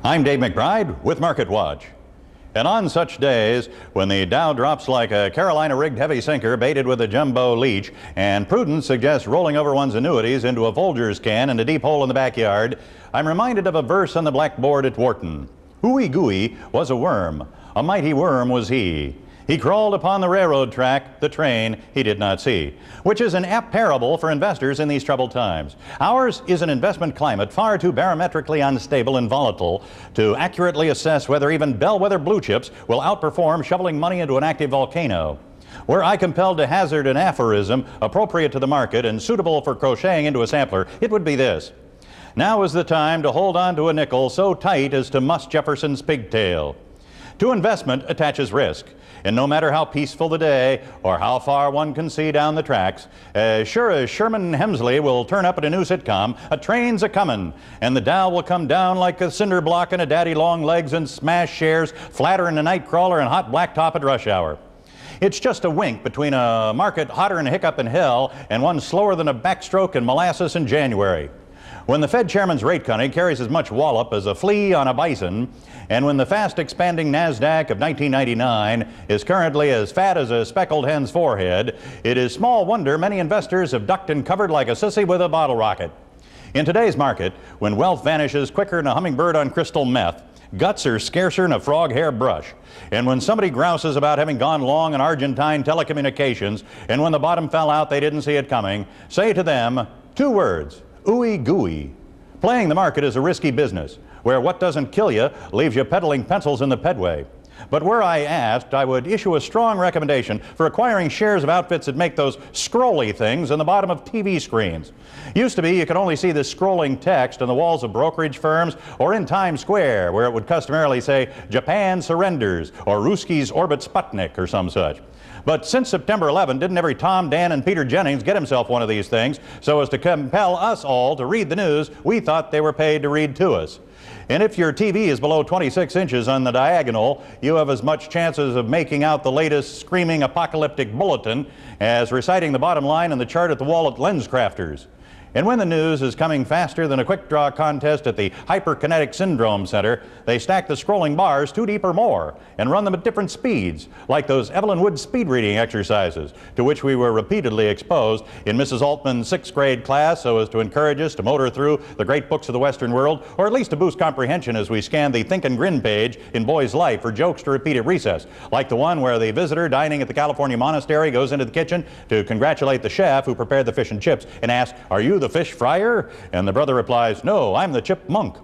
I'm Dave McBride with Marketwatch. And on such days, when the Dow drops like a Carolina-rigged heavy sinker baited with a jumbo leech, and prudence suggests rolling over one's annuities into a Folgers can in a deep hole in the backyard, I'm reminded of a verse on the blackboard at Wharton. Ooey gooey was a worm, a mighty worm was he. He crawled upon the railroad track, the train he did not see, which is an apt parable for investors in these troubled times. Ours is an investment climate far too barometrically unstable and volatile to accurately assess whether even bellwether blue chips will outperform shoveling money into an active volcano. Were I compelled to hazard an aphorism appropriate to the market and suitable for crocheting into a sampler, it would be this: now is the time to hold on to a nickel so tight as to muss Jefferson's pigtail. To investment attaches risk, and no matter how peaceful the day or how far one can see down the tracks, as sure as Sherman Hemsley will turn up at a new sitcom, a train's a-comin', and the Dow will come down like a cinder block in a daddy long legs and smash shares flatter than a night crawler and hot blacktop at rush hour. It's just a wink between a market hotter than a hiccup in hell and one slower than a backstroke in molasses in January. When the Fed chairman's rate cutting carries as much wallop as a flea on a bison, and when the fast-expanding NASDAQ of 1999 is currently as fat as a speckled hen's forehead, it is small wonder many investors have ducked and covered like a sissy with a bottle rocket. In today's market, when wealth vanishes quicker than a hummingbird on crystal meth, guts are scarcer than a frog hair brush, and when somebody grouses about having gone long on Argentine telecommunications, and when the bottom fell out they didn't see it coming, say to them two words: ooey gooey. Playing the market is a risky business, where what doesn't kill you leaves you peddling pencils in the pedway. But were I asked, I would issue a strong recommendation for acquiring shares of outfits that make those scrolly things in the bottom of TV screens. Used to be you could only see this scrolling text on the walls of brokerage firms or in Times Square, where it would customarily say, Japan surrenders, or Ruski's orbit Sputnik, or some such. But since September 11, didn't every Tom, Dan, and Peter Jennings get himself one of these things so as to compel us all to read the news we thought they were paid to read to us? And if your TV is below 26 inches on the diagonal, you have as much chances of making out the latest screaming apocalyptic bulletin as reciting the bottom line on the chart at the wall at Lens Crafters. And when the news is coming faster than a quick draw contest at the Hyperkinetic Syndrome Center, they stack the scrolling bars 2 deep or more and run them at different speeds, like those Evelyn Wood speed reading exercises to which we were repeatedly exposed in Mrs. Altman's 6th grade class so as to encourage us to motor through the great books of the Western world, or at least to boost comprehension as we scan the Think and Grin page in Boy's Life for jokes to repeat at recess, like the one where the visitor dining at the California monastery goes into the kitchen to congratulate the chef who prepared the fish and chips and asks, "Are you the fish fryer?" And the brother replies, "No, I'm the chipmunk."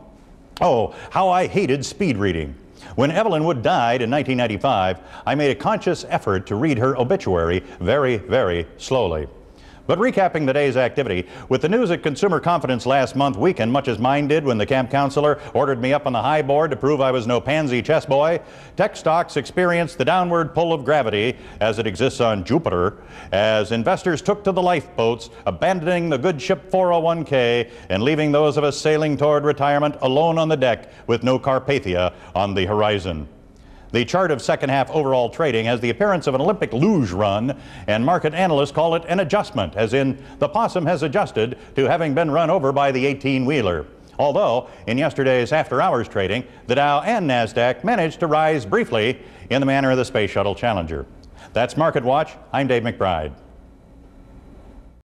Oh, how I hated speed reading. When Evelyn Wood died in 1995, I made a conscious effort to read her obituary very, very slowly. But recapping the day's activity, with the news that consumer confidence last month weakened much as mine did when the camp counselor ordered me up on the high board to prove I was no pansy chess boy, tech stocks experienced the downward pull of gravity as it exists on Jupiter, as investors took to the lifeboats, abandoning the good ship 401k and leaving those of us sailing toward retirement alone on the deck with no Carpathia on the horizon. The chart of second half overall trading has the appearance of an Olympic luge run, and market analysts call it an adjustment, as in the possum has adjusted to having been run over by the 18-wheeler. Although, in yesterday's after-hours trading, the Dow and NASDAQ managed to rise briefly in the manner of the Space Shuttle Challenger. That's Market Watch. I'm Dave McBride.